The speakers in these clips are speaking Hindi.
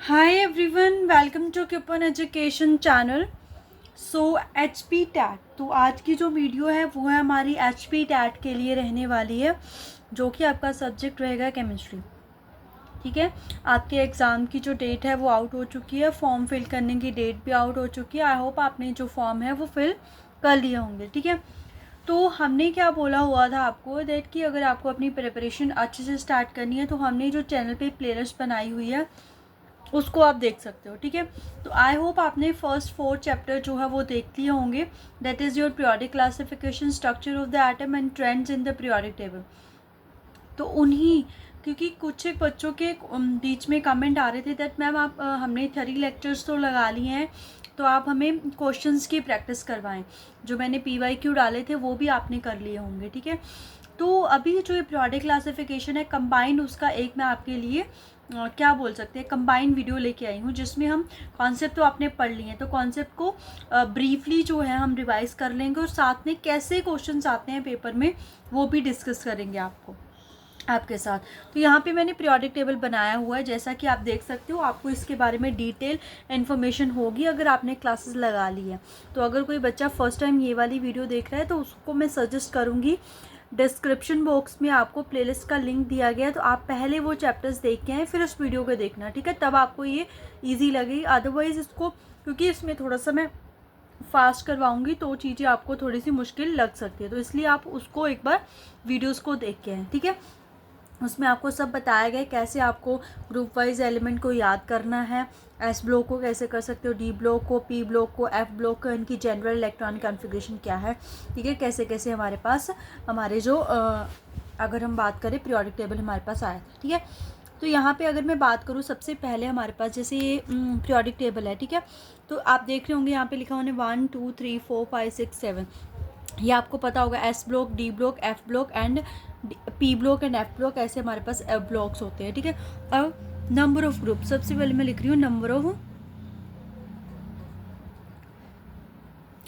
हाय एवरीवन, वेलकम टू किपन education channel. So HP TET, तो आज की जो वीडियो है वो है हमारी एचपी टैट के लिए रहने वाली है, जो कि आपका सब्जेक्ट रहेगा केमिस्ट्री। ठीक है, आपके एग्ज़ाम की जो डेट है वो आउट हो चुकी है, फॉर्म फिल करने की डेट भी आउट हो चुकी है। आई होप आपने जो फॉर्म है वो फिल कर लिए होंगे। ठीक है, तो हमने क्या बोला हुआ था आपको दैट कि अगर आपको अपनी प्रिपरेशन अच्छे से स्टार्ट करनी है तो हमने जो चैनल पे प्लेलिस्ट बनाई हुई है उसको आप देख सकते हो। ठीक है, तो आई होप आपने फर्स्ट 4 चैप्टर जो है वो देख लिए होंगे। That is your periodic classification, structure of the atom and trends in the periodic table. तो उन्हीं, क्योंकि कुछ एक बच्चों के बीच में कमेंट आ रहे थे दैट मैम आप हमने थ्योरी लेक्चर्स तो लगा लिए हैं, तो आप हमें क्वेश्चंस की प्रैक्टिस करवाएं। जो मैंने PYQ डाले थे वो भी आपने कर लिए होंगे। ठीक है, तो अभी जो ये पीरियोडिक क्लासिफिकेशन है कंबाइंड, उसका एक मैं आपके लिए क्या बोल सकते हैं कंबाइंड वीडियो लेके आई हूँ, जिसमें हम कॉन्सेप्ट तो आपने पढ़ लिए हैं, तो कॉन्सेप्ट को ब्रीफली जो है हम रिवाइज कर लेंगे और साथ में कैसे क्वेश्चंस आते हैं पेपर में वो भी डिस्कस करेंगे आपके साथ। तो यहाँ पे मैंने पीरियोडिक टेबल बनाया हुआ है, जैसा कि आप देख सकते हो। आपको इसके बारे में डिटेल इन्फॉर्मेशन होगी अगर आपने क्लासेस लगा ली है। तो अगर कोई बच्चा फर्स्ट टाइम ये वाली वीडियो देख रहा है तो उसको मैं सजेस्ट करूँगी, डिस्क्रिप्शन बॉक्स में आपको प्लेलिस्ट का लिंक दिया गया है, तो आप पहले वो चैप्टर्स देख के आए फिर उस वीडियो को देखना। ठीक है, तब आपको ये ईजी लगेगी। अदरवाइज़ इसको, क्योंकि इसमें थोड़ा सा मैं फास्ट करवाऊंगी तो चीज़ें आपको थोड़ी सी मुश्किल लग सकती है, तो इसलिए आप उसको एक बार वीडियोस को देख के आएँ। ठीक है, उसमें आपको सब बताया गया कैसे आपको ग्रुप वाइज एलिमेंट को याद करना है, एस ब्लॉक को कैसे कर सकते हो, डी ब्लॉक को, पी ब्लॉक को, एफ ब्लॉक को, इनकी जनरल इलेक्ट्रॉनिक कॉन्फ़िगरेशन क्या है। ठीक है, कैसे कैसे हमारे पास हमारे जो अगर हम बात करें पीरियोडिक टेबल हमारे पास आया था। ठीक है, तो यहाँ पे अगर मैं बात करूँ, सबसे पहले हमारे पास जैसे ये पीरियोडिक टेबल है। ठीक है, तो आप देख रहे होंगे यहाँ पे लिखा होने 1 2 3 4 5 6 7। ये आपको पता होगा S block, D block, F block and P block and F block, ऐसे हमारे पास एफ ब्लॉक्स होते हैं। ठीक है, अब नंबर ऑफ ग्रुप, सबसे पहले मैं लिख रही हूँ नंबर ऑफ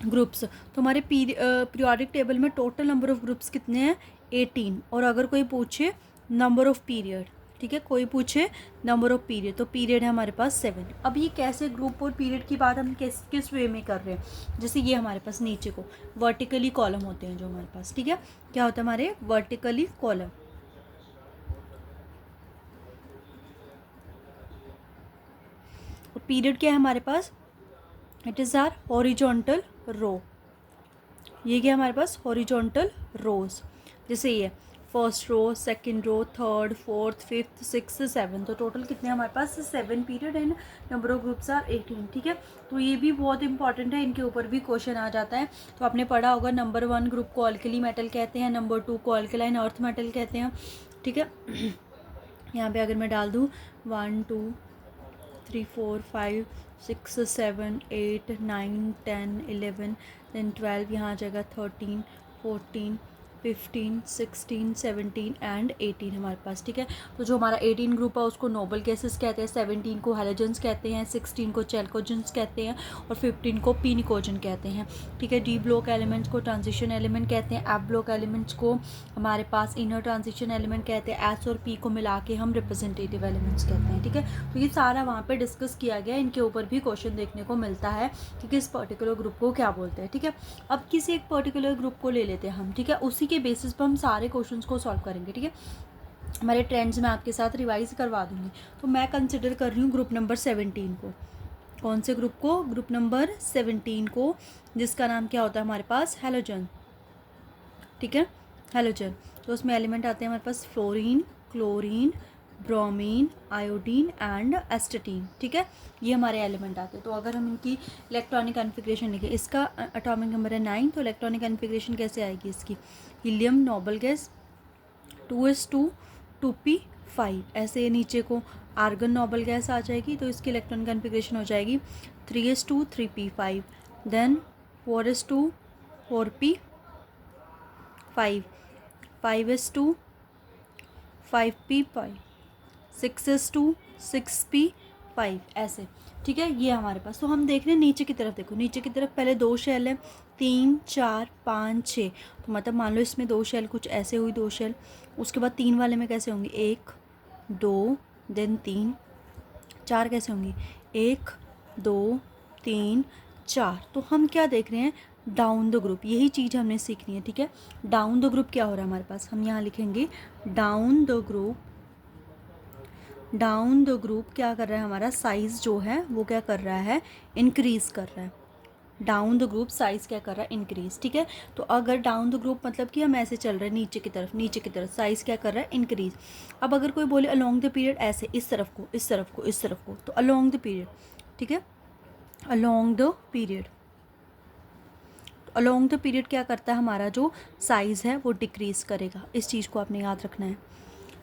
ग्रुप्स। तो हमारे पीरियोडिक टेबल में टोटल नंबर ऑफ ग्रुप्स कितने हैं? 18। और अगर कोई पूछे नंबर ऑफ पीरियड, ठीक है, कोई पूछे नंबर ऑफ पीरियड, तो पीरियड है हमारे पास 7। अब ये कैसे ग्रुप और पीरियड की बात हम किस वे में कर रहे हैं? जैसे ये हमारे पास नीचे को वर्टिकली कॉलम होते हैं जो हमारे पास। ठीक है, क्या होता है हमारे वर्टिकली कॉलम, और पीरियड क्या है हमारे पास? It is are horizontal row. ये क्या हमारे पास? Horizontal rows. जैसे ये first row, second row, third, fourth, fifth, six, seven, तो टोटल कितने हमारे पास? 7 period and number of groups are 18। ठीक है, तो ये भी बहुत इंपॉर्टेंट है, इनके ऊपर भी क्वेश्चन आ जाता है। तो आपने पढ़ा होगा नंबर 1 ग्रुप को अल्कली मेटल कहते हैं, नंबर 2 को अल्कलाइन अर्थ मेटल कहते हैं। ठीक है, यहाँ पे अगर मैं डाल दूँ 1 2 3 4 5 6 7 8 9 10 11 देन 12, यहाँ आ जाएगा 13 14 15 16 17 एंड 18 हमारे पास। ठीक है, तो जो हमारा 18 ग्रुप है उसको नोबल गैसेस कहते हैं, 17 को हैलोजेंस कहते हैं, 16 को चैल्कोजेंस कहते हैं और 15 को पीनिकोजन कहते हैं। ठीक है, डी ब्लॉक एलिमेंट्स को ट्रांजिशन एलिमेंट कहते हैं, एफ ब्लॉक एलिमेंट्स को हमारे पास इनर ट्रांजिशन एलिमेंट कहते हैं, एस और पी को मिला के हम रिप्रेजेंटेटिव एलिमेंट्स कहते हैं। ठीक है, तो ये सारा वहाँ पे डिस्कस किया गया, इनके ऊपर भी क्वेश्चन देखने को मिलता है कि किस पर्टिकुलर ग्रुप को क्या बोलते हैं। ठीक है, अब किसी एक पर्टिकुलर ग्रुप को ले लेते हैं हम। ठीक है, उसी के बेसिस पर हम सारे क्वेश्चंस को सॉल्व करेंगे। ठीक है, हमारे ट्रेंड्स में आपके साथ रिवाइज करवा दूंगी। तो मैं कंसिडर कर रही हूँ ग्रुप नंबर 17 को। कौन से ग्रुप को? ग्रुप नंबर 17 को, जिसका नाम क्या होता है हमारे पास? हैलोजन। ठीक है, हैलोजन। तो उसमें एलिमेंट आते हैं हमारे पास fluorine, chlorine, bromine, iodine and astatine. ठीक है, ये हमारे एलिमेंट आते हैं। तो अगर हम इनकी इलेक्ट्रॉनिक कॉन्फ़िगरेशन लिखें, इसका एटॉमिक नंबर है 9, तो इलेक्ट्रॉनिक कॉन्फ़िगरेशन कैसे आएगी इसकी? Helium noble gas 2s2 2p5, ऐसे नीचे को आर्गन नोबल गैस आ जाएगी, तो इसकी इलेक्ट्रॉनिक कॉन्फ़िगरेशन हो जाएगी 3s2 3p5, then 4s2 4p5, 5s2 5p5, 6s2 6p5, ऐसे। ठीक है, ये हमारे पास। तो हम देख रहे हैं नीचे की तरफ, देखो नीचे की तरफ पहले 2 शेल है, 3 4 5 6, तो मतलब मान लो इसमें 2 शेल कुछ ऐसे हुई, 2 शेल। उसके बाद 3 वाले में कैसे होंगे? 1 2 देन 3 4 कैसे होंगे, 1 2 3 4। तो हम क्या देख रहे हैं, डाउन द ग्रुप, यही चीज़ हमने सीखनी है, ठीक है। डाउन द ग्रुप क्या हो रहा है हमारे पास, हम यहाँ लिखेंगे down the group. Down the group क्या कर रहा है, हमारा साइज़ जो है वो क्या कर रहा है, इंक्रीज़ कर रहा है। डाउन द ग्रुप साइज़ क्या कर रहा है, इंक्रीज़, ठीक है। तो अगर डाउन द ग्रुप मतलब कि हम ऐसे चल रहे हैं नीचे की तरफ, नीचे की तरफ, साइज़ क्या कर रहा है, इंक्रीज़। अब अगर कोई बोले अलोंग द पीरियड, ऐसे इस तरफ को, इस तरफ को, इस तरफ को, तो अलोंग द पीरियड, ठीक है, along the period. Along the period क्या करता है, हमारा जो साइज़ है वो डिक्रीज़ करेगा। इस चीज़ को आपने याद रखना है।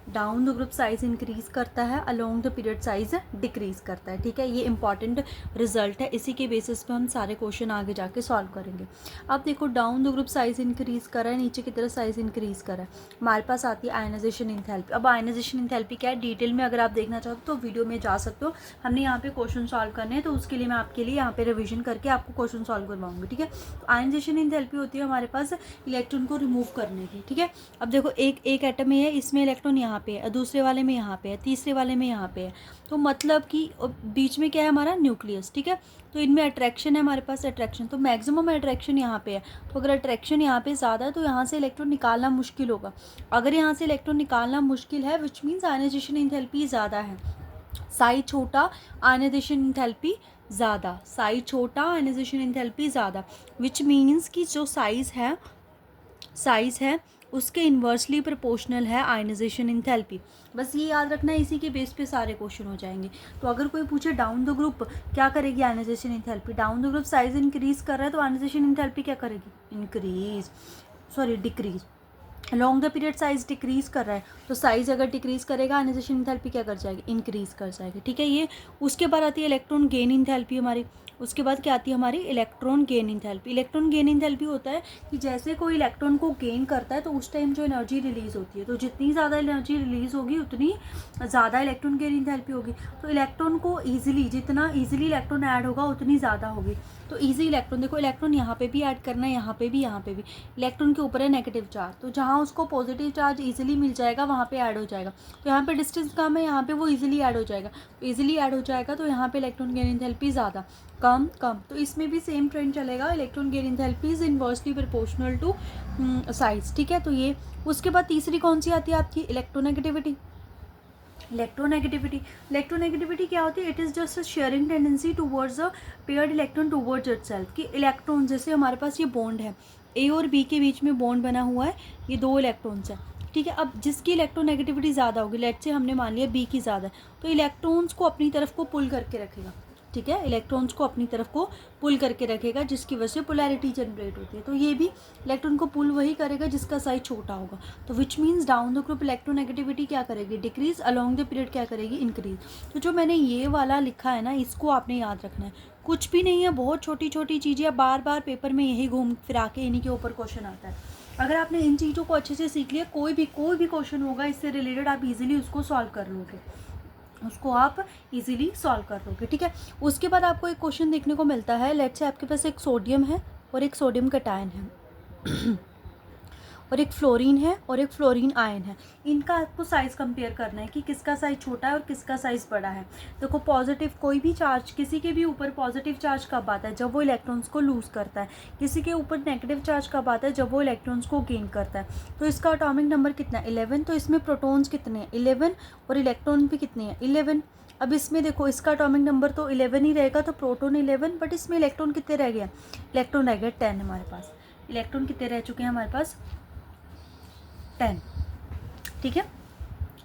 Down the group size increase करता है, along the period size decrease करता है, ठीक है। ये इंपॉर्टेंट रिजल्ट है, इसी के बेसिस पे हम सारे क्वेश्चन आगे जाके सॉल्व करेंगे। अब देखो down the group size increase कर रहा है, नीचे की तरफ साइज़ इंक्रीज़ कर रहा है। हमारे पास आती है आयनाइजेशन एंथैल्पी। अब आयनाइजेशन एंथैल्पी क्या है, डिटेल में अगर आप देखना चाहो तो वीडियो में जा सकते हो। हमने यहाँ पे क्वेश्चन सॉल्व करने हैं, तो उसके लिए मैं आपके लिए यहाँ पे रिविजन करके आपको क्वेश्चन सॉल्व करवाऊंगी, ठीक है। तो आयनाइजेशन एंथैल्पी होती है हमारे पास इलेक्ट्रॉन को रिमूव करने की, ठीक है। अब देखो एक एटम में है, इसमें इलेक्ट्रॉन यहाँ पे है, दूसरे वाले में यहाँ पे है, तीसरे वाले में यहाँ पे है, तो मतलब कि बीच में क्या है हमारा न्यूक्लियस, ठीक है। तो इनमें अट्रैक्शन है हमारे पास, अट्रैक्शन, तो मैक्सिमम अट्रैक्शन यहाँ पे है। तो अगर अट्रैक्शन यहाँ पे ज़्यादा है तो यहाँ से इलेक्ट्रॉन निकालना मुश्किल होगा। अगर यहाँ से इलेक्ट्रॉन निकालना मुश्किल है, विच मीन्स आयनाइजेशन एंथैल्पी ज़्यादा है। साइज छोटा, आयनाइजेशन एंथैल्पी ज़्यादा, साइज छोटा, आयनाइजेशन एंथैल्पी ज़्यादा, विच मीन्स कि जो साइज़ है उसके इन्वर्सली प्रोपोर्शनल है आयनाइजेशन एंथैल्पी। बस ये याद रखना है, इसी के बेस पे सारे क्वेश्चन हो जाएंगे। तो अगर कोई पूछे डाउन द ग्रुप क्या करेगी ionization enthalpy, down the group size increase कर रहा है तो आयनाइजेशन एंथैल्पी क्या करेगी, decrease. Along the period size decrease कर रहा है, तो साइज अगर डिक्रीज करेगा आयनाइजेशन एंथैल्पी क्या कर जाएगी, इंक्रीज कर जाएगी, ठीक है। ये उसके बाद आती है इलेक्ट्रॉन गेन एंथैल्पी हमारी। उसके बाद क्या आती है हमारी, electron gain enthalpy. Electron gain enthalpy होता है कि जैसे कोई इलेक्ट्रॉन को गेन करता है तो उस टाइम जो एनर्जी रिलीज होती है, तो जितनी ज़्यादा एनर्जी रिलीज होगी उतनी ज़्यादा इलेक्ट्रॉन गेन एंथैल्पी होगी। तो इलेक्ट्रॉन को ईजिली, जितना ईजिली इलेक्ट्रॉन ऐड होगा उतनी ज़्यादा होगी। तो ईजी इलेक्ट्रॉन, देखो इलेक्ट्रॉन यहाँ पे भी ऐड करना है, यहाँ पे भी, यहाँ पे भी। इलेक्ट्रॉन के ऊपर है नेगेटिव चार्ज, तो जहाँ उसको पॉजिटिव चार्ज इजीली मिल जाएगा वहाँ पे ऐड हो जाएगा। तो यहाँ पे डिस्टेंस कम है, यहाँ पे वो इजीली ऐड हो जाएगा, तो इजीली ऐड हो जाएगा, तो यहाँ पे इलेक्ट्रॉन गेन एंथैल्पी ज़्यादा, कम। तो इसमें भी सेम ट्रेंड चलेगा, electron gain enthalpy is inversely proportional to size, ठीक है। तो ये उसके बाद तीसरी कौन सी आती है आपकी, इलेक्ट्रोनेगेटिविटी। इलेक्ट्रोनेगेटिविटी क्या होती है, it is just a sharing tendency towards a paired electron towards itself. कि इलेक्ट्रॉन, जैसे हमारे पास ये बॉन्ड है, ए और बी के बीच में बॉन्ड बना हुआ है, ये 2 इलेक्ट्रॉन्स हैं, ठीक है। अब जिसकी इलेक्ट्रोनेगेटिविटी ज़्यादा होगी, लेट्स से हमने मान लिया बी की ज़्यादा है, तो इलेक्ट्रॉन्स को अपनी तरफ को पुल करके रखेगा, ठीक है। इलेक्ट्रॉन्स को अपनी तरफ को पुल करके रखेगा, जिसकी वजह से पोलैरिटी जनरेट होती है। तो ये भी इलेक्ट्रॉन को पुल वही करेगा जिसका साइज छोटा होगा। तो which means down the group electronegativity क्या करेगी, डिक्रीज, अलोंग द पीरियड क्या करेगी, इंक्रीज। तो जो मैंने ये वाला लिखा है ना, इसको आपने याद रखना है, कुछ भी नहीं है, बहुत छोटी छोटी चीज़ें, बार बार पेपर में यही घूम फिरा के इन्हीं के ऊपर क्वेश्चन आता है। अगर आपने इन चीज़ों को अच्छे से सीख लिया, कोई भी क्वेश्चन होगा इससे रिलेटेड, आप इजीली उसको सॉल्व कर लोगे, उसको आप इजीली सॉल्व कर लोगे, ठीक है। उसके बाद आपको एक क्वेश्चन देखने को मिलता है, लेट्स से आपके पास एक सोडियम है और एक सोडियम कैटायन है और एक फ्लोरीन है और एक फ्लोरीन आयन है। इनका आपको साइज़ कंपेयर करना है कि किसका साइज़ छोटा है और किसका साइज़ बड़ा है। देखो पॉजिटिव, कोई भी चार्ज किसी के भी ऊपर पॉजिटिव चार्ज कब आता है, जब वो इलेक्ट्रॉन्स को लूज़ करता है। किसी के ऊपर नेगेटिव चार्ज कब आता है, जब वो इलेक्ट्रॉन्स को गेन करता है। तो इसका एटॉमिक नंबर कितना है, 11। तो इसमें प्रोटॉन्स कितने हैं, 11, और इलेक्ट्रॉन भी कितने हैं, 11। अब इसमें देखो इसका एटॉमिक नंबर तो 11 ही रहेगा, तो प्रोटॉन 11, बट इसमें इलेक्ट्रॉन कितने रह गए, इलेक्ट्रॉन रह गए 10 हमारे पास। इलेक्ट्रॉन कितने रह चुके हैं हमारे पास, 10, ठीक है।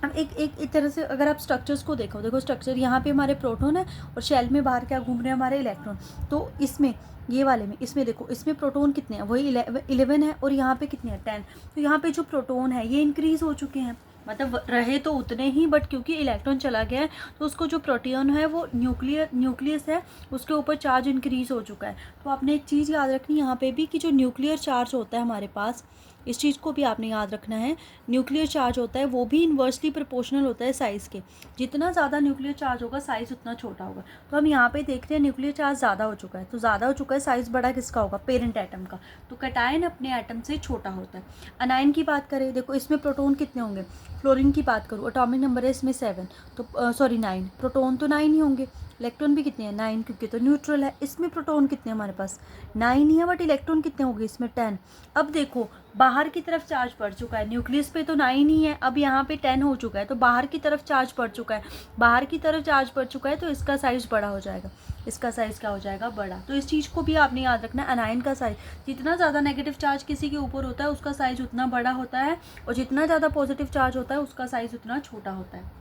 अब एक तरह से अगर आप स्ट्रक्चर्स को देखो स्ट्रक्चर यहाँ पे हमारे प्रोटॉन है और शेल में बाहर क्या घूम रहे हैं हमारे इलेक्ट्रॉन। तो इसमें ये वाले में, इसमें देखो इसमें प्रोटॉन कितने हैं, वही 11 है, और यहाँ पे कितने हैं, 10। तो यहाँ पे जो प्रोटॉन है ये इंक्रीज़ हो चुके हैं, मतलब रहे तो उतने ही, बट क्योंकि इलेक्ट्रॉन चला गया है तो उसको जो प्रोटॉन है वो न्यूक्लियस है, उसके ऊपर चार्ज इंक्रीज़ हो चुका है। तो आपने एक चीज़ याद रखनी यहाँ पे भी कि जो न्यूक्लियर चार्ज होता है हमारे पास, इस चीज़ को भी आपने याद रखना है। न्यूक्लियर चार्ज होता है वो भी इन्वर्सली प्रोपोर्शनल होता है साइज़ के, जितना ज़्यादा न्यूक्लियर चार्ज होगा साइज़ उतना छोटा होगा। तो हम यहाँ पे देख रहे हैं न्यूक्लियर चार्ज ज़्यादा हो चुका है, तो ज़्यादा हो चुका है, साइज़ बड़ा किसका होगा, पेरेंट एटम का। तो कैटायन अपने एटम से छोटा होता है। अनायन की बात करें, देखो इसमें प्रोटॉन कितने होंगे, फ्लोरीन की बात करूँ, एटॉमिक नंबर है इसमें 7, तो सॉरी 9, प्रोटॉन तो 9 ही होंगे। इलेक्ट्रॉन भी कितने हैं, 9, क्योंकि तो न्यूट्रल है। इसमें प्रोटॉन कितने हैं हमारे पास, 9 ही है, बट इलेक्ट्रॉन कितने होंगे इसमें, 10। अब देखो बाहर की तरफ चार्ज पड़ चुका है, न्यूक्लियस पे तो 9 ही है, अब यहाँ पे 10 हो चुका है, तो बाहर की तरफ चार्ज पड़ चुका है, बाहर की तरफ चार्ज पड़ चुका है, तो इसका साइज़ बड़ा हो जाएगा, इसका साइज़ क्या हो जाएगा, बड़ा। तो इस चीज़ को भी आपने याद रखना है। अनायन का साइज, जितना ज़्यादा नेगेटिव चार्ज किसी के ऊपर होता है उसका साइज़ उतना बड़ा होता है, और जितना ज़्यादा पॉजिटिव चार्ज होता है उसका साइज़ उतना छोटा होता है।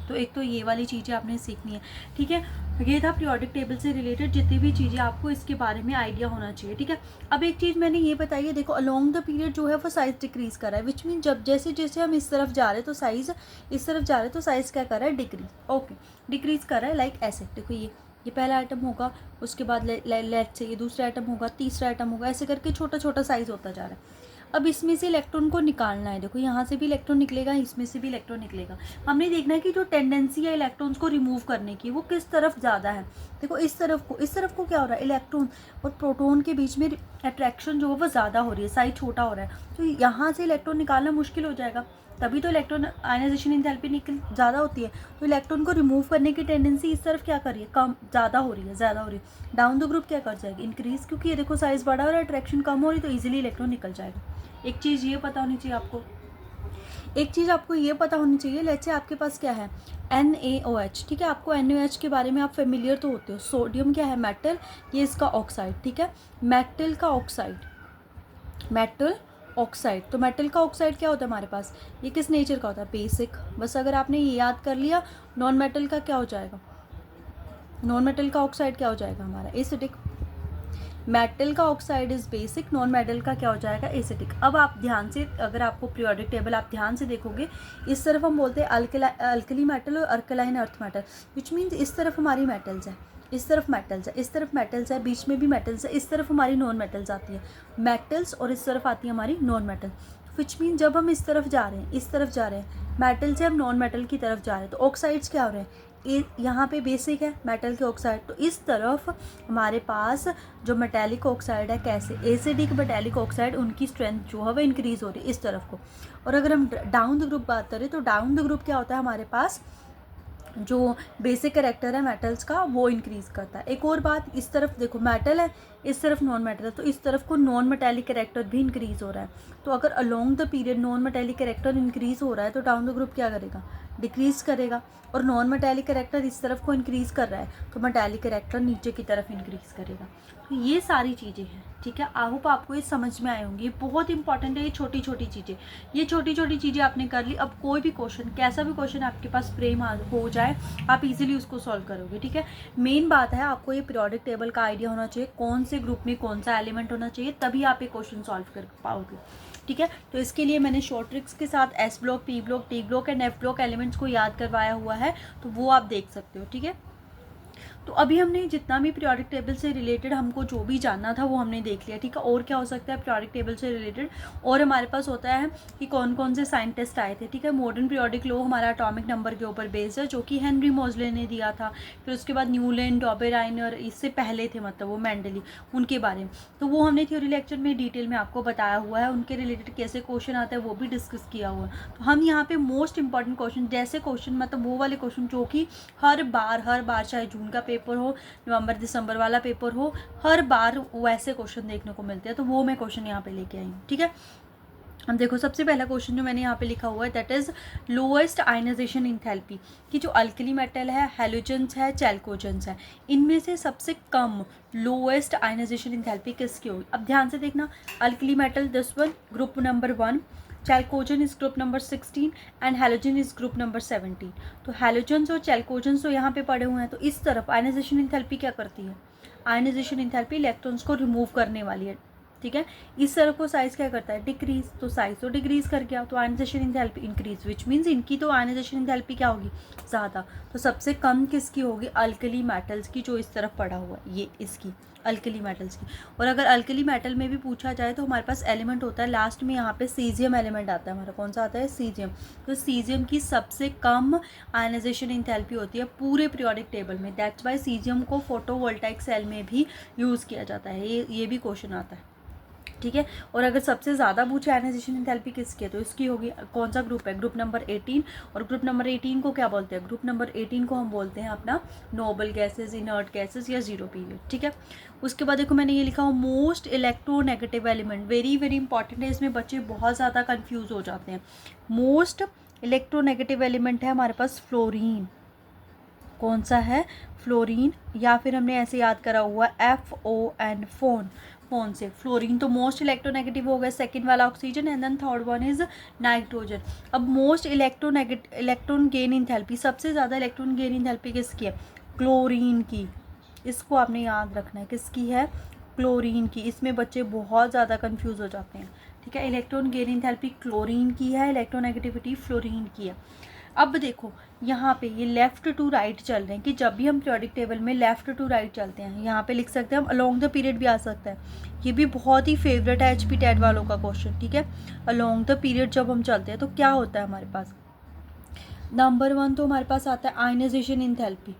तो एक तो ये वाली चीज़ें आपने सीखनी है, ठीक है। ये था पीरियोडिक टेबल से रिलेटेड जितनी भी चीज़ें आपको इसके बारे में आइडिया होना चाहिए, ठीक है। अब एक चीज़ मैंने ये बताई है, देखो अलोंग द पीरियड जो है वो साइज़ डिक्रीज़ कर रहा है, विच मीन जब जैसे जैसे हम इस तरफ जा रहे हैं तो साइज़ इस तरफ जा रहे हैं तो साइज़ क्या कर रहा है, डिक्रीज, ओके, डिक्रीज़ कर रहा है। लाइक ऐसे देखो, ये पहला आइटम होगा, उसके बाद लेट से ये दूसरा आइटम होगा, तीसरा आइटम होगा, ऐसे करके छोटा छोटा साइज़ होता जा रहा है। अब इसमें से इलेक्ट्रॉन को निकालना है, देखो यहाँ से भी इलेक्ट्रॉन निकलेगा, इसमें से भी इलेक्ट्रॉन निकलेगा। हमने देखना है कि जो टेंडेंसी है इलेक्ट्रॉन्स को रिमूव करने की वो किस तरफ ज़्यादा है। देखो इस तरफ को क्या हो रहा है, इलेक्ट्रॉन और प्रोटॉन के बीच में अट्रैक्शन जो है वो ज़्यादा हो रही है, साइज छोटा हो रहा है, तो यहाँ से इलेक्ट्रॉन निकालना मुश्किल हो जाएगा। तभी तो इलेक्ट्रॉन आयनाइजेशन एंथैल्पी निकल ज़्यादा होती है, तो इलेक्ट्रॉन को रिमूव करने की टेंडेंसी इस तरफ क्या कर रही है, कम, ज़्यादा हो रही है। डाउन द ग्रुप क्या कर जाएगी, इंक्रीज, क्योंकि ये देखो साइज़ बड़ा हो रहा है, अट्रैक्शन कम हो रही है, तो ईजिली इलेक्ट्रॉन निकल जाएगा। एक चीज़ ये पता होनी चाहिए आपको, एक चीज़ आपको ये पता होनी चाहिए, लेट्स से आपके पास क्या है, NaOH, ठीक है। आपको NaOH के बारे में आप फेमिलियर तो होते हो। सोडियम क्या है, मेटल, ये इसका ऑक्साइड, ठीक है, मेटल का ऑक्साइड, मेटल ऑक्साइड। तो मेटल का ऑक्साइड क्या होता है हमारे पास, ये किस नेचर का होता है, बेसिक। बस अगर आपने ये याद कर लिया, नॉन मेटल का क्या हो जाएगा, नॉन मेटल का ऑक्साइड क्या हो जाएगा हमारा, एसिडिक। मेटल का oxide is basic, non metal का क्या हो जाएगा, एसिडिक। अब आप ध्यान से, अगर आपको पीरियोडिक टेबल आप ध्यान से देखोगे, इस तरफ हम बोलते हैं अल्कली मेटल और alkaline earth metal, which means इस तरफ हमारी मेटल्स है, इस तरफ मेटल्स है, इस तरफ मेटल्स है, बीच में भी मेटल्स है, इस तरफ हमारी नॉन मेटल्स आती है, मेटल्स, और इस तरफ आती है हमारी नॉन मेटल। विच मीन जब हम इस तरफ जा रहे हैं, इस तरफ जा रहे हैं, मेटल से हम नॉन मेटल की तरफ जा रहे हैं, तो ऑक्साइड्स क्या हो रहे हैं, यहाँ पे बेसिक है मेटल के ऑक्साइड, तो इस तरफ हमारे पास जो मेटेलिक ऑक्साइड है, कैसे, एसिडिक मेटेलिक ऑक्साइड, उनकी स्ट्रेंथ जो है वो इंक्रीज़ हो रही है इस तरफ को। और अगर हम डाउन द ग्रुप बात करें, तो डाउन द ग्रुप क्या होता है हमारे पास, जो बेसिक कैरेक्टर है मेटल्स का वो इंक्रीज़ करता है। एक और बात, इस तरफ देखो मेटल है, इस तरफ नॉन मेटल है, तो इस तरफ को नॉन मेटेलिक कैरेक्टर भी इंक्रीज़ हो रहा है। तो अगर along the period non metallic character increase हो रहा है, तो डाउन द ग्रुप क्या करेगा, डिक्रीज़ करेगा। और नॉन मेटेलिक कैरेक्टर इस तरफ को इंक्रीज़ कर रहा है, तो मेटेलिक कैरेक्टर नीचे की तरफ इंक्रीज़ करेगा। तो ये सारी चीज़ें हैं, ठीक है। आई होप आपको ये समझ में आए होंगी, ये बहुत इंपॉर्टेंट है, ये छोटी छोटी चीज़ें, ये छोटी छोटी चीज़ें आपने कर ली। अब कोई भी क्वेश्चन, कैसा भी क्वेश्चन आपके पास फ्रेम हो जाए, आप इजीली उसको सॉल्व करोगे, ठीक है। मेन बात है आपको ये पीरियोडिक टेबल का आइडिया होना चाहिए, कौन से ग्रुप में कौन सा एलिमेंट होना चाहिए, तभी आप ये क्वेश्चन सॉल्व कर पाओगे, ठीक है। तो इसके लिए मैंने शॉर्ट ट्रिक्स के साथ S block, P block, T block and F block elements को याद करवाया हुआ है, तो वो आप देख सकते हो, ठीक है। तो अभी हमने जितना भी पीरियोडिक टेबल से रिलेटेड हमको जो भी जानना था वो हमने देख लिया, ठीक है। और क्या हो सकता है पीरियोडिक टेबल से रिलेटेड, और हमारे पास होता है कि कौन कौन से साइन टेस्ट आए थे, ठीक है। मॉडर्न पीरियोडिक लॉ हमारा एटॉमिक नंबर के ऊपर बेस्ड है, जो कि हेनरी मोजले ने दिया था। फिर उसके बाद न्यूलैंड, डॉबेराइनर, इससे पहले थे मतलब वो मेंडली, उनके बारे में, तो वो हमने थ्योरी लेक्चर में डिटेल में आपको बताया हुआ है। उनके रिलेटेड कैसे क्वेश्चन आता है वो भी डिस्कस किया हुआ है। तो हम यहाँ पे मोस्ट इंपॉर्टेंट क्वेश्चन, जैसे क्वेश्चन मतलब वो वाले क्वेश्चन जो कि हर बार चाहे जून का पेपर हो, नवंबर दिसंबर वाला पेपर हो, हर बार वैसे क्वेश्चन देखने को मिलते हैं, तो वो मैं क्वेश्चन यहाँ पे लेके आई हूँ, ठीक है। अब देखो सबसे पहला क्वेश्चन जो मैंने यहाँ पे लिखा हुआ है, that is lowest ionization enthalpy, कि जो अल्कली मेटल है, हैलोजेंस है, चैल्कोजेंस है, इनमें से सबसे कम लोएस्ट आयनाइजेशन एंथैल्पी किसकी होगी। अब ध्यान से देखना, alkali metal this one group number 1, chalcogen is group number 16 and halogen is group number 17। तो हैलोजन्स और चैल्कोजन्स तो यहाँ पे पड़े हुए हैं, तो इस तरफ आयनाइजेशन एंथैल्पी क्या करती है, आयनाइजेशन एंथैल्पी इलेक्ट्रॉन्स को रिमूव करने वाली है, ठीक है। इस तरफ को साइज क्या करता है, डिक्रीज, तो साइज तो डिक्रीज कर गया, तो ionization enthalpy increase, which means इनकी तो आयनाइजेशन एंथैल्पी क्या होगी, ज़्यादा। तो सबसे कम किसकी होगी, अल्कली मेटल्स की, जो इस तरफ पड़ा हुआ है ये इसकी, अल्कली मेटल्स की। और अगर अल्कली मेटल में भी पूछा जाए तो हमारे पास एलिमेंट होता है लास्ट में, यहाँ पे सीजियम एलिमेंट आता है हमारा, कौन सा आता है, सीजियम। तो सीजियम की सबसे कम आयनाइजेशन एंथैल्पी होती है पूरे पीरियोडिक टेबल में, दैट्स वाई सीजियम को फोटोवोल्टाइक सेल में भी यूज़ किया जाता है। ये भी क्वेश्चन आता है, ठीक है। और अगर सबसे ज़्यादा पूछे आयनाइजेशन एंथैल्पी किसकी है, तो इसकी होगी, कौन सा ग्रुप है, ग्रुप नंबर 18। और ग्रुप नंबर 18 को क्या बोलते हैं, ग्रुप नंबर 18 को हम बोलते हैं अपना नोबल गैसेज, इनर्ट गैसेज या जीरो पीरियड, ठीक है। उसके बाद देखो मैंने ये लिखा हूँ most electronegative element, very very important है, इसमें बच्चे बहुत ज़्यादा कन्फ्यूज़ हो जाते हैं। मोस्ट इलेक्ट्रोनेगेटिव एलिमेंट है हमारे पास फ्लोरीन, कौन सा है, फ्लोरीन, या फिर हमने ऐसे याद करा हुआ FON, फोन से, फ्लोरीन तो मोस्ट इलेक्ट्रोनेगेटिव हो गया, सेकंड वाला oxygen, and then third one is nitrogen. अब मोस्ट इलेक्ट्रॉन गेन इंथैल्पी, सबसे ज़्यादा इलेक्ट्रॉन गेन इंथैल्पी किसकी है, क्लोरीन की, इसको आपने याद रखना है, किसकी है, क्लोरीन की। इसमें बच्चे बहुत ज़्यादा कंफ्यूज हो जाते हैं, ठीक है। इलेक्ट्रॉन गेन इंथैल्पी क्लोरीन की है, इलेक्ट्रोनेगेटिविटी फ्लोरीन की है। अब देखो यहाँ पे ये लेफ़्ट टू राइट चल रहे हैं, कि जब भी हम पीरियोडिक टेबल में लेफ़्ट टू राइट चलते हैं, यहाँ पे लिख सकते हैं हम अलोंग द पीरियड भी आ सकता है, ये भी बहुत ही फेवरेट है HP टेट वालों का क्वेश्चन, ठीक है। अलोंग द पीरियड जब हम चलते हैं तो क्या होता है हमारे पास, नंबर 1 तो हमारे पास आता है आयनाइजेशन इंथैल्पी,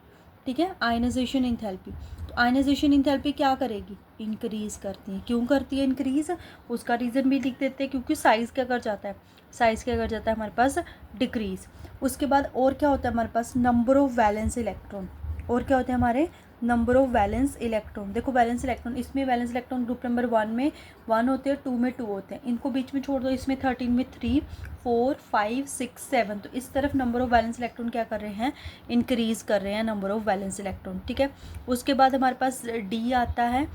ठीक है, आयनाइजेशन इंथैल्पी। तो आयनाइजेशन इंथैल्पी क्या करेगी, इंक्रीज करती है। क्यों करती है इंक्रीज, उसका रीज़न भी लिख देते हैं, क्योंकि साइज़ क्या कर जाता है, साइज़ क्या कर जाता है हमारे पास, डिक्रीज। उसके बाद और क्या होता है हमारे पास, नंबर ऑफ वैलेंस इलेक्ट्रॉन, और क्या होते हैं हमारे, नंबर ऑफ वैलेंस इलेक्ट्रॉन। देखो वैलेंस इलेक्ट्रॉन, इसमें वैलेंस इलेक्ट्रॉन ग्रुप नंबर 1 में 1 होते हैं, 2 में 2 होते हैं, इनको बीच में छोड़ दो, इसमें 13 में 3, 4, 5, 6, 7, तो इस तरफ नंबर ऑफ वैलेंस इलेक्ट्रॉन क्या कर रहे हैं, इंक्रीज़ कर रहे हैं नंबर ऑफ वैलेंस इलेक्ट्रॉन, ठीक है। उसके बाद हमारे पास D आता है,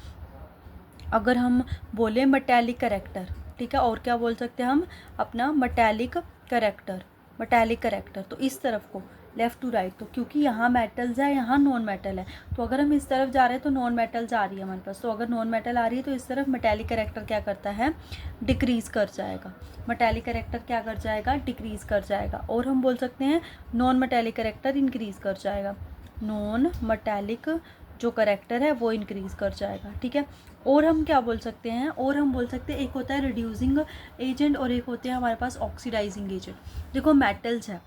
अगर हम बोले मेटालिक करेक्टर, ठीक है, और क्या बोल सकते हैं हम अपना मेटालिक करेक्टर, मेटालिक करेक्टर। तो इस तरफ को लेफ़्ट टू राइट, तो क्योंकि यहाँ मेटल्स है, यहाँ नॉन मेटल है, तो अगर हम इस तरफ जा रहे हैं तो नॉन मेटल्स आ रही है हमारे पास, तो अगर नॉन मेटल आ रही है तो इस तरफ मेटालिक करेक्टर क्या करता है, डिक्रीज़ कर जाएगा, मेटालिक करेक्टर क्या कर जाएगा, डिक्रीज़ कर जाएगा। और हम बोल सकते हैं नॉन मेटालिक करेक्टर इंक्रीज़ कर जाएगा, नॉन मेटालिक जो करेक्टर है वो इंक्रीज़ कर जाएगा, ठीक है। और हम क्या बोल सकते हैं, और हम बोल सकते हैं एक होता है रिड्यूसिंग एजेंट और एक होते हैं हमारे पास ऑक्सीडाइजिंग एजेंट। देखो मेटल्स है,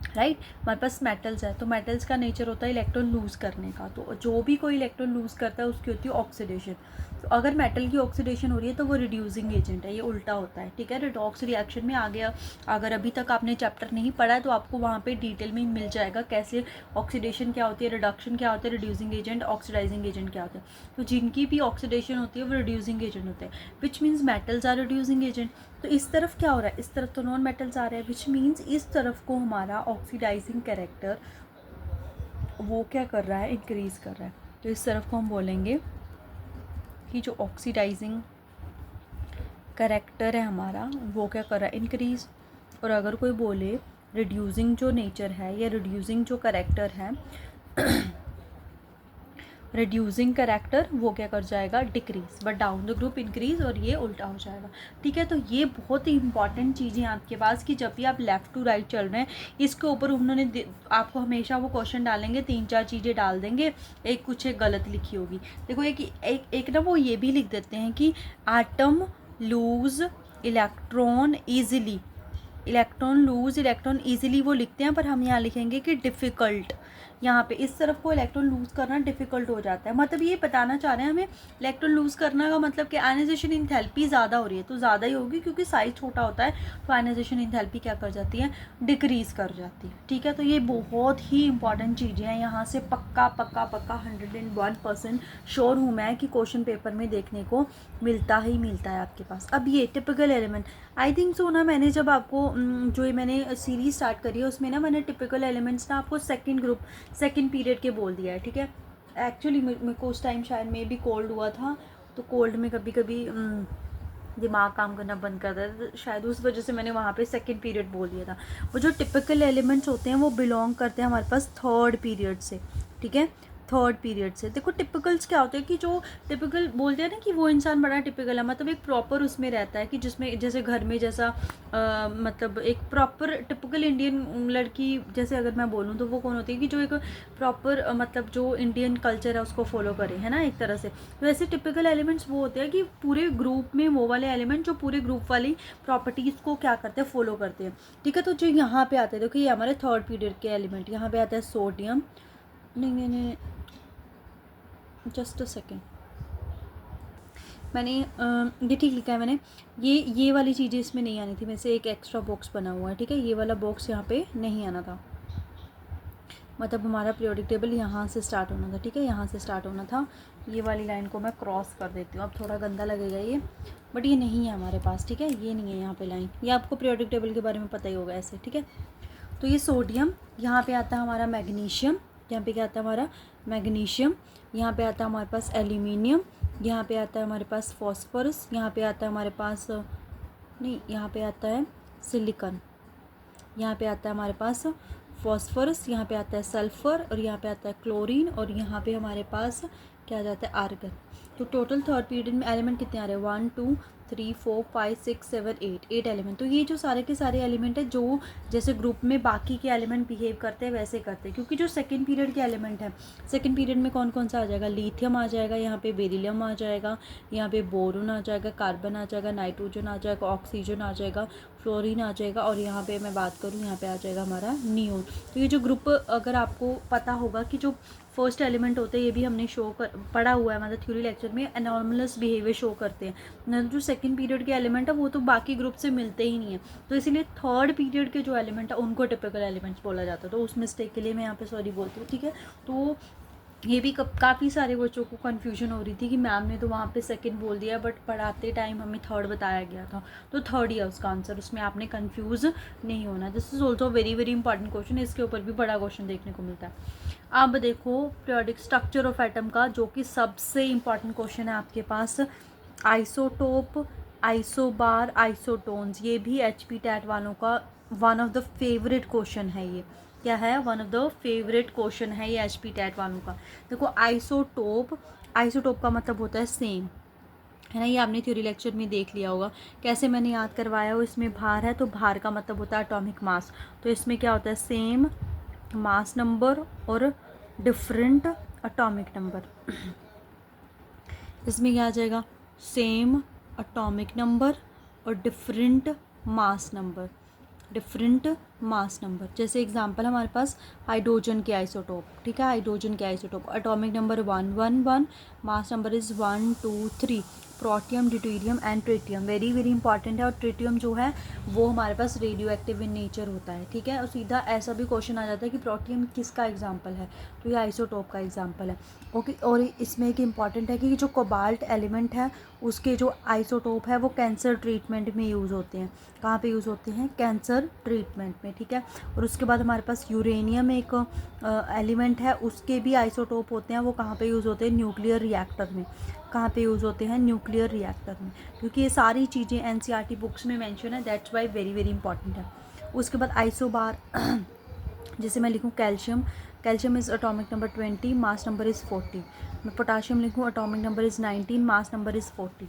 राइट, हमारे पास मेटल्स है, तो मेटल्स का नेचर होता है इलेक्ट्रॉन लूज़ करने का, तो जो भी कोई इलेक्ट्रॉन लूज़ करता है उसकी होती है ऑक्सीडेशन। तो अगर मेटल की ऑक्सीडेशन हो रही है तो वो रिड्यूसिंग एजेंट है, ये उल्टा होता है, ठीक है। रिडॉक्स रिएक्शन में आ गया, अगर अभी तक आपने चैप्टर नहीं पढ़ा है तो आपको वहाँ पे डिटेल में मिल जाएगा कैसे ऑक्सीडेशन क्या होती है, रिडक्शन क्या होता है, रिड्यूसिंग एजेंट, ऑक्सीडाइजिंग एजेंट क्या होता है। तो जिनकी भी ऑक्सीडेशन होती है वो रिड्यूसिंग एजेंट होते हैं, which means metals are reducing agent. तो इस तरफ क्या हो रहा है, इस तरफ तो नॉन मेटल्स आ रहे हैं, विच मीन्स इस तरफ को हमारा ऑक्सीडाइजिंग कैरेक्टर वो क्या कर रहा है, इंक्रीज़ कर रहा है। तो इस तरफ को हम बोलेंगे कि जो ऑक्सीडाइजिंग कैरेक्टर है हमारा वो क्या कर रहा है, इंक्रीज़। और अगर कोई बोले रिड्यूसिंग जो नेचर है या रिड्यूसिंग जो कैरेक्टर है रिड्यूसिंग कैरेक्टर वो क्या कर जाएगा, decrease, but down the group increase, और ये उल्टा हो जाएगा, ठीक है। तो ये बहुत ही इंपॉर्टेंट चीज़ें आपके पास कि जब भी आप लेफ़्ट टू राइट चल रहे हैं, इसके ऊपर उन्होंने आपको हमेशा वो क्वेश्चन डालेंगे, 3-4 चीज़ें डाल देंगे, एक कुछ एक गलत लिखी होगी। देखो एक ना वो ये भी लिख देते हैं कि atom loose electron easily, electron lose electron easily वो लिखते हैं, पर हम यहाँ लिखेंगे कि डिफ़िकल्ट, यहाँ पे इस तरफ को इलेक्ट्रॉन लूज़ करना डिफ़िकल्ट हो जाता है। मतलब ये बताना चाह रहे हैं हमें इलेक्ट्रॉन लूज़ करना का मतलब कि आयनाइजेशन इंथैल्पी ज़्यादा हो रही है, तो ज़्यादा ही होगी क्योंकि साइज छोटा होता है, तो आयनाइजेशन इंथैल्पी क्या कर जाती है, डिक्रीज़ कर जाती है, ठीक है। तो ये बहुत ही इंपॉर्टेंट चीज़ें हैं, यहाँ से पक्का 101% श्योर हूँ मैं कि क्वेश्चन पेपर में देखने को मिलता ही मिलता है आपके पास। अब ये typical element, I think so ना, मैंने जब आपको जो ये मैंने सीरीज स्टार्ट करी है उसमें ना मैंने टिपिकल एलिमेंट्स ना आपको सेकंड पीरियड के बोल दिया है, ठीक है। एक्चुअली मेरे को उस टाइम शायद में भी कोल्ड हुआ था, तो कोल्ड में कभी कभी दिमाग काम करना बंद कर देता है, शायद उस वजह से मैंने वहाँ पे सेकंड पीरियड बोल दिया था। वो जो टिपिकल एलिमेंट्स होते हैं वो बिलोंग करते हैं हमारे पास थर्ड पीरियड से, ठीक है, थर्ड पीरियड से। देखो टिपिकल्स क्या होते हैं कि जो टिपिकल बोलते हैं ना कि वो इंसान बड़ा टिपिकल है, मतलब एक प्रॉपर उसमें रहता है कि जिसमें जैसे घर में जैसा मतलब एक प्रॉपर टिपिकल इंडियन लड़की जैसे अगर मैं बोलूँ तो वो कौन होती है कि जो एक प्रॉपर मतलब जो इंडियन कल्चर है उसको फॉलो करे, है ना, एक तरह से। वैसे टिपिकल एलिमेंट्स वो होते हैं कि पूरे ग्रुप में वो वाले एलिमेंट जो पूरे ग्रुप वाली प्रॉपर्टीज़ को क्या करते हैं, फॉलो करते हैं, ठीक है। तो जो यहाँ पे आते हैं, देखो ये हमारे थर्ड पीरियड के एलिमेंट, यहाँ पे आता है सोडियम, नहीं जस्ट अ सेकेंड, मैंने ये ठीक लिखा है मैंने, ये वाली चीज़ें इसमें नहीं आनी थी, मेरे से एक एक्स्ट्रा बॉक्स बना हुआ है, ठीक है। ये वाला बॉक्स यहाँ पे नहीं आना था, मतलब हमारा पीरियोडिक टेबल यहाँ से स्टार्ट होना था, ठीक है, यहाँ से स्टार्ट होना था। ये वाली लाइन को मैं क्रॉस कर देती हूँ, अब थोड़ा गंदा लगेगा ये, बट ये नहीं है हमारे पास, ठीक है, ये नहीं है यहाँ पे लाइन। ये आपको पीरियोडिक टेबल के बारे में पता ही होगा ऐसे, ठीक है। तो ये सोडियम, यहाँ पे आता है हमारा मैग्नीशियम, यहाँ पे क्या आता है हमारा मैग्नीशियम, यहाँ पे आता है हमारे पास एल्यूमिनियम, यहाँ पे आता है हमारे पास फॉस्फोरस, यहाँ पे आता है हमारे पास नहीं, यहाँ पे आता है सिलिकॉन, यहाँ पे आता है हमारे पास फॉस्फोरस, यहाँ पे आता है सल्फ़र, और यहाँ पे आता है क्लोरीन, और यहाँ पे हमारे पास क्या आ जाता है आर्गन। तो टोटल थर्ड पीरियड में एलिमेंट कितने आ रहे हैं, 1 2 3 4 5 6 7 8 एलिमेंट। तो ये जो सारे के सारे एलिमेंट है जो जैसे ग्रुप में बाकी के एलिमेंट बिहेव करते हैं वैसे करते हैं, क्योंकि जो सेकंड पीरियड के एलिमेंट है, सेकंड पीरियड में कौन कौन सा आ जाएगा, लिथियम आ जाएगा, यहाँ पे बेरिलियम आ जाएगा, यहाँ पे बोरोन आ जाएगा, कार्बन आ जाएगा, नाइट्रोजन आ जाएगा, ऑक्सीजन आ जाएगा, फ्लोरीन आ जाएगा, और यहाँ पे मैं बात करूँ यहाँ पे आ जाएगा हमारा नियोन। तो ये जो ग्रुप अगर आपको पता होगा कि जो फर्स्ट एलिमेंट होते हैं, ये भी हमने पढ़ा हुआ है, मतलब थ्योरी लेक्चर में, एनॉर्मलस बिहेवियर शो करते हैं। जो सेकंड पीरियड के एलिमेंट है वो तो बाकी ग्रुप से मिलते ही नहीं है, तो इसीलिए थर्ड पीरियड के जो एलिमेंट है उनको टिपिकल एलिमेंट्स बोला जाता है। तो उस मिस्टेक के लिए मैं यहाँ पे सॉरी बोलती हूँ, ठीक है। तो ये भी काफ़ी सारे बच्चों को कन्फ्यूजन हो रही थी कि मैम ने तो वहाँ पे सेकंड बोल दिया, बट पढ़ाते टाइम हमें थर्ड बताया गया था, तो थर्ड ही है उसका आंसर, उसमें आपने कन्फ्यूज़ नहीं होना। This is also very very important question, इसके ऊपर भी बड़ा क्वेश्चन देखने को मिलता है। अब देखो पीरियोडिक स्ट्रक्चर ऑफ एटम का, जो कि सबसे इम्पॉर्टेंट क्वेश्चन है आपके पास, आइसोटोप, आइसोबार, आइसोटोन्स, ये भी एचपी टैट वालों का one of the favourite question है। ये क्या है, one of the favourite question है ये एचपी टैट वालों का। देखो आइसोटोप, आइसोटोप का मतलब होता है सेम, है ना, ये आपने थ्योरी लेक्चर में देख लिया होगा। कैसे मैंने याद करवाया हो, इसमें भार है तो भार का मतलब होता है एटॉमिक मास, तो इसमें क्या होता है, सेम मास नंबर और डिफरेंट एटॉमिक नंबर। इसमें क्या आ जाएगा, सेम एटॉमिक नंबर और different mass number, different mass number. जैसे एग्जांपल हमारे पास हाइड्रोजन के आइसोटोप, ठीक है, हाइड्रोजन के isotope, atomic number 1 1 1, mass number is 1 2 3, protium, deuterium and tritium, very very important है। और ट्रिटियम जो है वो हमारे पास रेडियो एक्टिव इन नेचर होता है, ठीक है। और सीधा ऐसा भी क्वेश्चन आ जाता है कि प्रोटियम किसका एग्जाम्पल है, तो ये आइसोटोप का एग्जाम्पल है, ओके। और इसमें एक इम्पॉर्टेंट है कि जो कोबाल्ट एलिमेंट है उसके जो आइसोटोप है वो कैंसर ट्रीटमेंट में यूज़ होते हैं। कहाँ पे यूज़ होते हैं, कैंसर ट्रीटमेंट में, ठीक है। और उसके बाद हमारे पास यूरेनियम एक एलिमेंट है, उसके भी आइसोटोप होते हैं, वो कहाँ पे यूज़ होते हैं, न्यूक्लियर रिएक्टर में। कहाँ पे यूज़ होते हैं, न्यूक्लियर रिएक्टर में, क्योंकि ये सारी चीज़ें एनसीईआरटी बुक्स में मेंशन है, that's why very very important है। उसके बाद आइसोबार जैसे मैं लिखूँ calcium, calcium is atomic number 20, mass number is 40। मैं पोटाशियम लिखूँ, atomic number is 19, mass number is 40,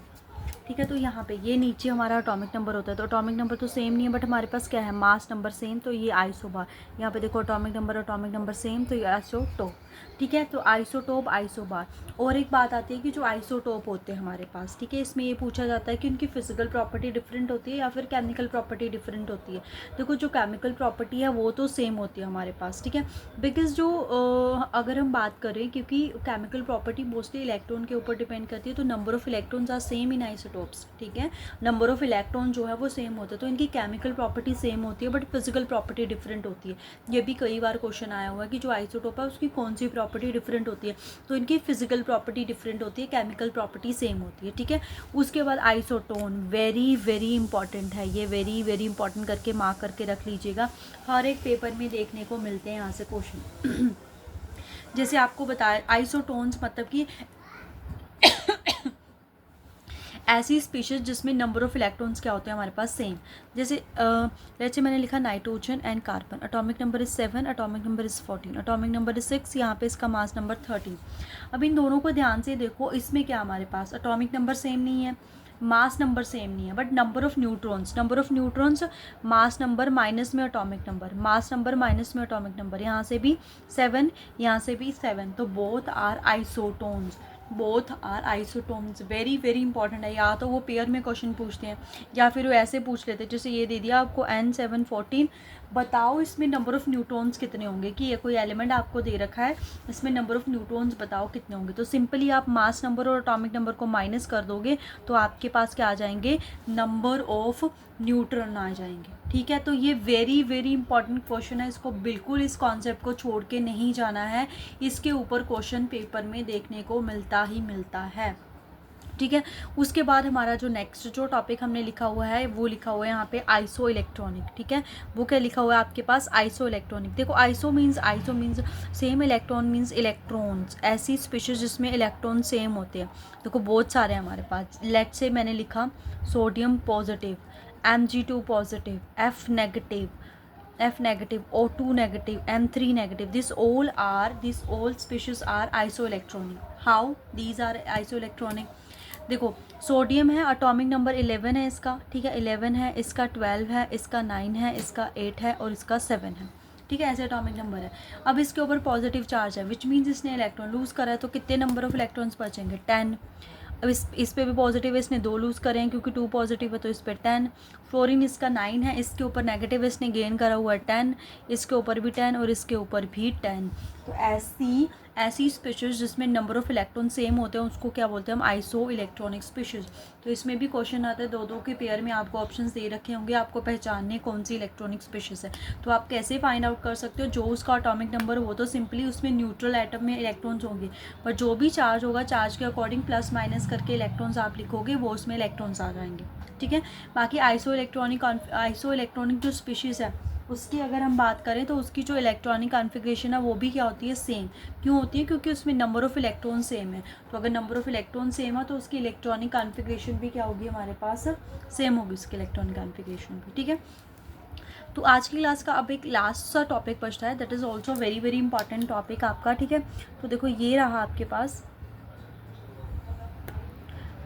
ठीक है। तो यहाँ पे ये नीचे हमारा एटॉमिक नंबर होता है, तो एटॉमिक नंबर तो सेम नहीं है, बट हमारे पास क्या है, मास नंबर सेम, तो ये आइसोबार। यहाँ पे देखो एटॉमिक नंबर सेम, तो ये आइसोटोप, ठीक है। तो आइसोटोप, आइसोबार। और एक बात आती है कि जो आइसोटोप होते हैं हमारे पास, ठीक है, इसमें ये पूछा जाता है कि उनकी फिजिकल प्रॉपर्टी डिफरेंट होती है या फिर केमिकल प्रॉपर्टी डिफरेंट होती है। देखो जो केमिकल प्रॉपर्टी है वो तो सेम होती है हमारे पास, ठीक है, बिकॉज जो अगर हम बात करें, क्योंकि केमिकल प्रॉपर्टी मोस्टली इलेक्ट्रॉन के ऊपर डिपेंड करती है, तो number of electrons are same in isotopes, ठीक है, नंबर ऑफ इलेक्ट्रॉन जो है वो सेम होता है, तो इनकी केमिकल प्रॉपर्टी सेम होती है बट फिजिकल प्रॉपर्टी डिफरेंट होती है। ये भी कई बार क्वेश्चन आया हुआ है कि जो आइसोटोप है उसकी कौन सी प्रॉपर्टी डिफरेंट होती है, तो इनकी फिजिकल प्रॉपर्टी डिफरेंट होती है, केमिकल प्रॉपर्टी सेम होती है, ठीक है। उसके बाद आइसोटोन, वेरी वेरी इंपॉर्टेंट है, ये वेरी वेरी इंपॉर्टेंट करके मार्क करके रख लीजिएगा, हर एक पेपर में देखने को मिलते हैं यहाँ से क्वेश्चन। जैसे आपको बताया आइसोटोन्स मतलब कि ऐसी स्पीशीज जिसमें नंबर ऑफ इलेक्ट्रॉन्स क्या होते हैं हमारे पास सेम। जैसे मैंने लिखा nitrogen and carbon, atomic number is 7, atomic number is 14, atomic number is 6, यहाँ पे इसका मास नंबर 13। अब इन दोनों को ध्यान से देखो, इसमें क्या हमारे पास एटॉमिक नंबर सेम नहीं है, मास नंबर सेम नहीं है, but number of neutrons mass number minus में atomic number, mass number minus में एटॉमिक नंबर, यहाँ से भी 7, यहाँ से भी 7, तो both are isotones, very very important है। या तो वो पेयर में क्वेश्चन पूछते हैं या फिर वो ऐसे पूछ लेते हैं, जैसे ये दे दिया आपको N7 14, बताओ इसमें नंबर ऑफ़ न्यूट्रॉन्स कितने होंगे, कि ये कोई एलिमेंट आपको दे रखा है, इसमें नंबर ऑफ़ न्यूट्रॉन्स बताओ कितने होंगे। तो सिंपली आप मास नंबर और एटॉमिक नंबर को माइनस कर दोगे तो आपके पास क्या आ जाएंगे, नंबर ऑफ न्यूट्रॉन आ जाएंगे। ठीक है, तो ये वेरी वेरी इंपॉर्टेंट क्वेश्चन है, इसको बिल्कुल इस कॉन्सेप्ट को छोड़ के नहीं जाना है, इसके ऊपर क्वेश्चन पेपर में देखने को मिलता ही मिलता है। ठीक है, उसके बाद हमारा जो नेक्स्ट जो टॉपिक हमने लिखा हुआ है वो लिखा हुआ है यहाँ पे आइसो इलेक्ट्रॉनिक। ठीक है, वो क्या लिखा हुआ है आपके पास, आइसो इलेक्ट्रॉनिक। देखो iso means same, electron means electrons, ऐसी स्पीशीज जिसमें इलेक्ट्रॉन सेम होते हैं। देखो बहुत सारे हैं हमारे पास, लेट से मैंने लिखा sodium positive, Mg2 positive, F negative, O2 negative, M3 negative, this all species are isoelectronic. How these are isoelectronic? देखो सोडियम है, एटॉमिक नंबर 11 है इसका, ठीक है 11 है, इसका 12 है, इसका 9 है, इसका 8 है और इसका 7 है। ठीक है, ऐसे एटॉमिक नंबर है। अब इसके ऊपर पॉजिटिव चार्ज है, विच मीन्स इसने इलेक्ट्रॉन लूज़ करा है, तो कितने नंबर ऑफ इलेक्ट्रॉन्स बचेंगे, 10। अब इस पे भी पॉजिटिव है, इसने 2 लूज़ करें हैं क्योंकि 2 पॉजिटिव है, तो इस पर 10। फ्लोरीन इसका 9 है, इसके ऊपर नेगेटिव इसने गेन करा हुआ है 10, इसके ऊपर भी 10 और इसके ऊपर भी 10। तो ऐसी स्पीशीज जिसमें नंबर ऑफ इलेक्ट्रॉन सेम होते हैं उसको क्या बोलते हैं हम, आइसो इलेक्ट्रॉनिक स्पीशीज। तो इसमें भी क्वेश्चन आता है, 2-2 के पेयर में आपको ऑप्शंस दे रखे होंगे, आपको पहचानने कौन सी इलेक्ट्रॉनिक स्पीशीज है। तो आप कैसे फाइंड आउट कर सकते हो, जो उसका एटॉमिक नंबर हो तो सिंपली उसमें न्यूट्रल एटम में इलेक्ट्रॉन्स होंगे, पर जो भी चार्ज होगा चार्ज के अकॉर्डिंग प्लस माइनस करके इलेक्ट्रॉन्स आप लिखोगे, वो उसमें इलेक्ट्रॉन्स आ जाएंगे। ठीक है, बाकी आइसो इलेक्ट्रॉनिक जो स्पीशीज़ है उसकी अगर हम बात करें तो उसकी जो इलेक्ट्रॉनिक कॉन्फ़िगरेशन है वो भी क्या होती है, सेम। क्यों होती है, क्योंकि उसमें नंबर ऑफ़ इलेक्ट्रॉन सेम है। तो अगर नंबर ऑफ़ इलेक्ट्रॉन सेम है तो उसकी इलेक्ट्रॉनिक कॉन्फ़िगरेशन भी क्या होगी हमारे पास, सेम होगी उसकी इलेक्ट्रॉनिक कॉन्फ़िगरेशन भी। ठीक है, तो आज की क्लास का अब एक लास्ट सा टॉपिक बचता है, that is also very very important topic आपका। ठीक है, तो देखो ये रहा आपके पास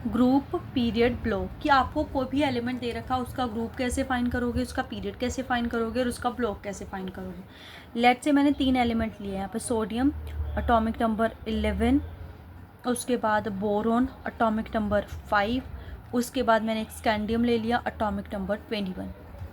ग्रुप पीरियड ब्लॉक, कि आपको कोई भी एलिमेंट दे रखा, उसका ग्रुप कैसे फाइंड करोगे, उसका पीरियड कैसे फाइंड करोगे और उसका ब्लॉक कैसे फाइंड करोगे। लेट से मैंने 3 एलिमेंट लिए हैं यहाँ पे, सोडियम एटॉमिक नंबर 11, उसके बाद बोरोन एटॉमिक नंबर 5, उसके बाद मैंने एक स्कैंडियम ले लिया एटॉमिक नंबर 21।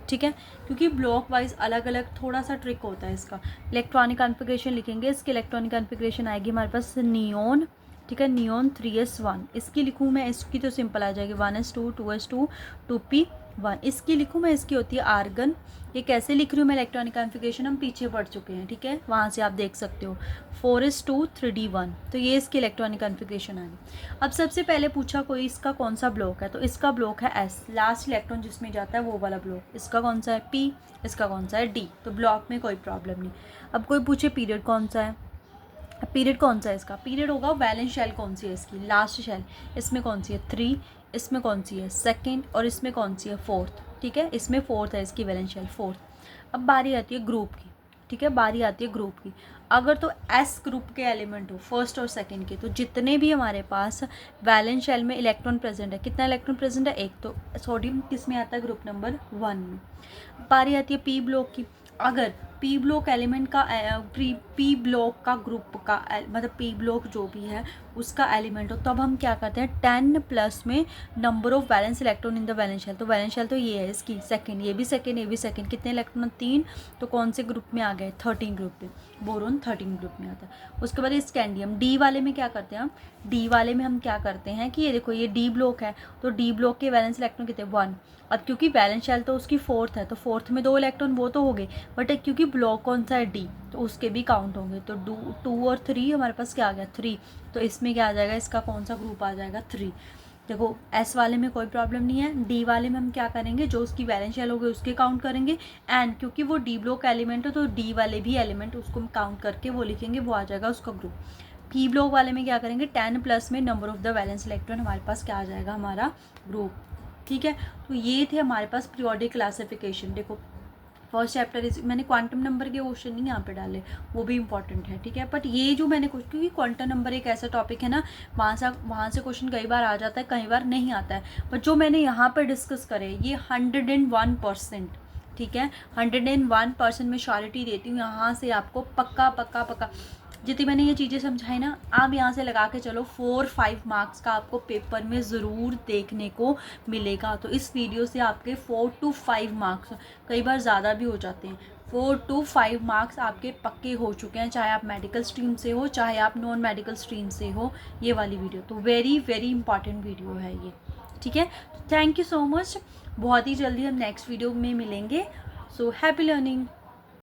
ठीक है, क्योंकि ब्लॉक वाइज अलग अलग थोड़ा सा ट्रिक होता है इसका। इलेक्ट्रॉनिक कॉन्फ़िगरेशन लिखेंगे, इसकी इलेक्ट्रॉनिक कॉन्फ़िगरेशन आएगी हमारे पास नियोन। ठीक है, नियोन 3s1, इसकी लिखूँ मैं, इसकी तो सिंपल आ जाएगी 1s2 2s2 2p1। इसकी लिखूँ मैं, इसकी होती है आर्गन। ये कैसे लिख रही हूँ मैं इलेक्ट्रॉनिक कॉन्फ़िगरेशन, हम पीछे पढ़ चुके हैं। ठीक है, वहाँ से आप देख सकते हो 4s2 3d1, तो ये इसकी इलेक्ट्रॉनिक कॉन्फ़िगरेशन आ गई। अब सबसे पहले पूछा कोई इसका कौन सा ब्लॉक है, तो इसका ब्लॉक है S, लास्ट इलेक्ट्रॉन जिसमें जाता है वो वाला ब्लॉक। इसका कौन सा है P, इसका कौन सा है D, तो ब्लॉक में कोई प्रॉब्लम नहीं। अब कोई पूछे पीरियड कौन सा है, पीरियड कौन सा है इसका, पीरियड होगा वैलेंस शेल कौन सी है इसकी, लास्ट शेल, इसमें कौन सी है 3, इसमें कौन सी है 2 और इसमें कौन सी है 4th। ठीक है, इसमें 4th है इसकी वैलेंस शेल 4th। अब बारी आती है ग्रुप की। ठीक है, बारी आती है ग्रुप की। अगर तो S ग्रुप के एलिमेंट हो, फर्स्ट और सेकंड के, तो जितने भी हमारे पास वैलेंस शेल में इलेक्ट्रॉन प्रेजेंट है, कितना इलेक्ट्रॉन प्रेजेंट है, 1, तो सोडियम किस में आता है, ग्रुप नंबर 1 में। बारी आती है P ब्लॉक की। अगर पी ब्लॉक एलिमेंट का पी ब्लॉक का ग्रुप का मतलब पी ब्लॉक जो भी है उसका एलिमेंट हो, तब हम क्या करते हैं 10 प्लस में number of valence electron in the valence shell. तो वैलेंस शेल तो ये है इसकी सेकंड, ये भी सेकंड, ये भी सेकंड, कितने इलेक्ट्रॉन 3, तो कौन से ग्रुप में आ गए 13 ग्रुप पे, बोरोन 13 ग्रुप में आता है। उसके बाद स्कैंडियम डी वाले में क्या करते हैं हम, डी वाले में हम क्या करते हैं कि ये देखो ये डी ब्लॉक है, तो डी ब्लॉक के वैलेंस इलेक्ट्रॉन कितने 1। अब क्योंकि वैलेंस शेल तो उसकी 4th है, तो 4th में 2 इलेक्ट्रॉन वो तो हो गए, बट क्योंकि ब्लॉक कौन सा है डी, तो उसके भी काउंट होंगे। तो 2 और 3 हमारे पास क्या आ गया 3, तो इसमें क्या आ जाएगा, इसका कौन सा ग्रुप आ जाएगा 3। देखो एस वाले में कोई प्रॉब्लम नहीं है, डी वाले में हम क्या करेंगे, जो उसकी वैलेंस शेल हो गई उसके काउंट करेंगे, एंड क्योंकि वो डी ब्लॉक एलिमेंट है तो डी वाले भी एलिमेंट उसको हम काउंट करके वो लिखेंगे, वो आ जाएगा उसका ग्रुप। पी ब्लॉक वाले में क्या करेंगे, 10 प्लस में number of the valence electron हमारे पास क्या आ जाएगा, हमारा ग्रुप। ठीक है, तो ये थे हमारे पास पीरियोडिक क्लासिफिकेशन। देखो फर्स्ट चैप्टर इज, मैंने क्वांटम नंबर के क्वेश्चन नहीं यहाँ पे डाले, वो भी इंपॉर्टेंट है। ठीक है, बट ये जो मैंने क्योंकि क्वांटम नंबर एक ऐसा टॉपिक है ना, वहाँ से क्वेश्चन कई बार आ जाता है, कई बार नहीं आता है, बट जो मैंने यहाँ पर डिस्कस करे ये 101%, ठीक है, 101% मैं श्योरिटी देती हूँ, यहाँ से आपको पक्का पक्का पक्का जितनी मैंने ये चीज़ें समझाई ना, आप यहाँ से लगा के चलो 4-5 मार्क्स का आपको पेपर में ज़रूर देखने को मिलेगा। तो इस वीडियो से आपके 4 to 5 मार्क्स, कई बार ज़्यादा भी हो जाते हैं, 4 to 5 मार्क्स आपके पक्के हो चुके हैं, चाहे आप मेडिकल स्ट्रीम से हो, चाहे आप नॉन मेडिकल स्ट्रीम से हो। ये वाली वीडियो तो वेरी वेरी इंपॉर्टेंट वीडियो है ये। ठीक है, थैंक यू सो मच। बहुत ही जल्दी हम नेक्स्ट वीडियो में मिलेंगे। So happy learning.